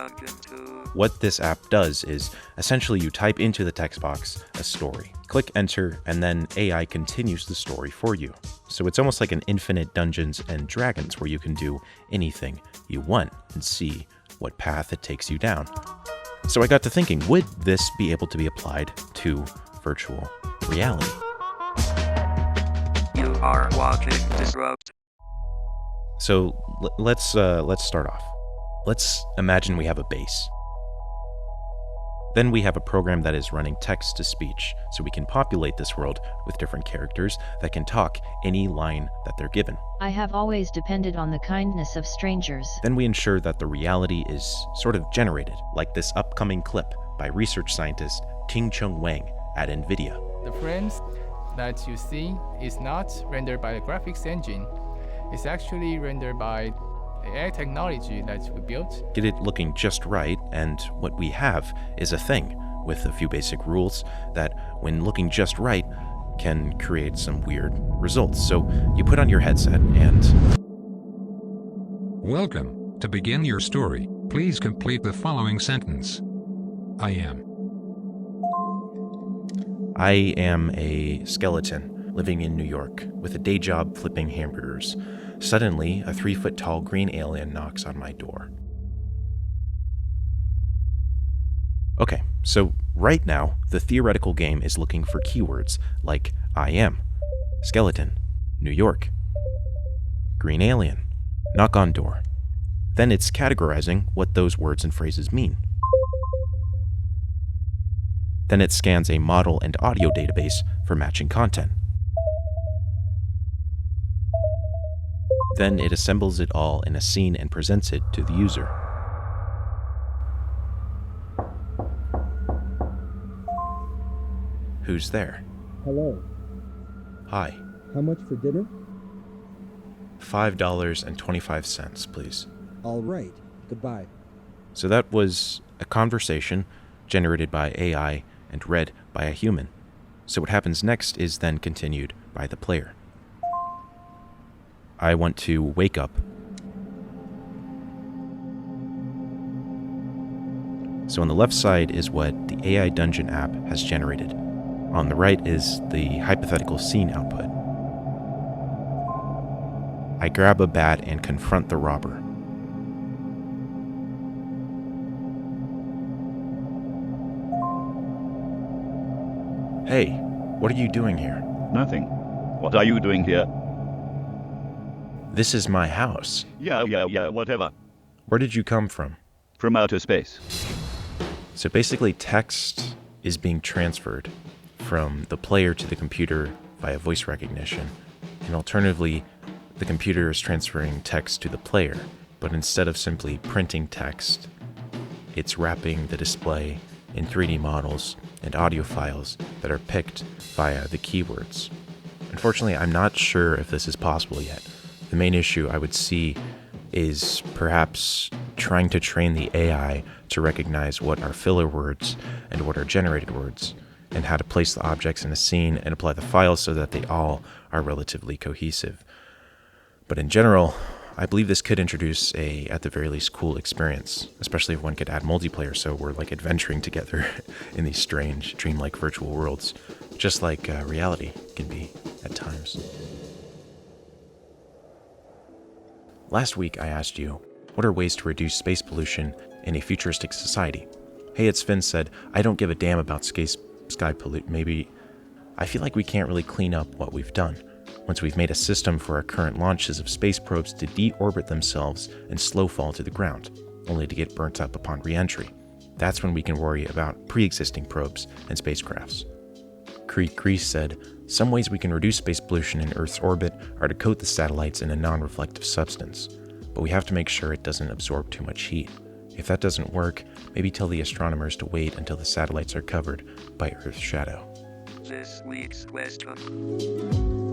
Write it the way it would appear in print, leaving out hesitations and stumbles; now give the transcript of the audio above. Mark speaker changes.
Speaker 1: Dungeon 2.
Speaker 2: What this app does is, essentially you type into the text box a story, click enter, and then AI continues the story for you. So it's almost like an infinite Dungeons and Dragons where you can do anything you want and see what path it takes you down. So I got to thinking, would this be able to be applied to virtual reality?
Speaker 1: You are watching Disrupt.
Speaker 2: So let's start off. Let's imagine we have a base. Then we have a program that is running text to speech, so we can populate this world with different characters that can talk any line that they're given.
Speaker 3: I have always depended on the kindness of strangers.
Speaker 2: Then we ensure that the reality is sort of generated, like this upcoming clip by research scientist Ting-Chung Wang at NVIDIA.
Speaker 4: The frames that you see is not rendered by the graphics engine. It's actually rendered by the AI technology that we built.
Speaker 2: Get it looking just right, and what we have is a thing with a few basic rules that, when looking just right, can create some weird results. So you put on your headset and...
Speaker 5: Welcome. To begin your story, please complete the following sentence. I am
Speaker 2: a skeleton living in New York with a day job flipping hamburgers. Suddenly, a 3-foot-tall green alien knocks on my door. Okay, so right now, the theoretical game is looking for keywords like I am, skeleton, New York, green alien, knock on door. Then it's categorizing what those words and phrases mean. Then it scans a model and audio database for matching content. Then it assembles it all in a scene and presents it to the user. Who's there?
Speaker 6: Hello.
Speaker 2: Hi.
Speaker 6: How much for dinner?
Speaker 2: $5.25, please.
Speaker 6: All right. Goodbye.
Speaker 2: So that was a conversation generated by AI and read by a human. So what happens next is then continued by the player. I want to wake up. So on the left side is what the AI Dungeon app has generated. On the right is the hypothetical scene output. I grab a bat and confront the robber. Hey, what are you doing here?
Speaker 7: Nothing. What are you doing here?
Speaker 2: This is my house.
Speaker 7: Yeah, whatever.
Speaker 2: Where did you come from?
Speaker 7: From outer space.
Speaker 2: So basically text is being transferred from the player to the computer via voice recognition. And alternatively, the computer is transferring text to the player. But instead of simply printing text, it's wrapping the display in 3D models and audio files that are picked via the keywords. Unfortunately, I'm not sure if this is possible yet. The main issue I would see is perhaps trying to train the AI to recognize what are filler words and what are generated words, and how to place the objects in a scene and apply the files so that they all are relatively cohesive. But in general, I believe this could introduce a, at the very least, cool experience, especially if one could add multiplayer so we're like adventuring together in these strange, dreamlike virtual worlds, just like reality can be at times. Last week I asked you, what are ways to reduce space pollution in a futuristic society? Hey, it's Finn said, I don't give a damn about sky pollute. Maybe I feel like we can't really clean up what we've done. Once we've made a system for our current launches of space probes to deorbit themselves and slow fall to the ground, only to get burnt up upon re-entry. That's when we can worry about pre-existing probes and spacecrafts. Creek Grease said, some ways we can reduce space pollution in Earth's orbit are to coat the satellites in a non-reflective substance, but we have to make sure it doesn't absorb too much heat. If that doesn't work, maybe tell the astronomers to wait until the satellites are covered by Earth's shadow.
Speaker 1: This week's question.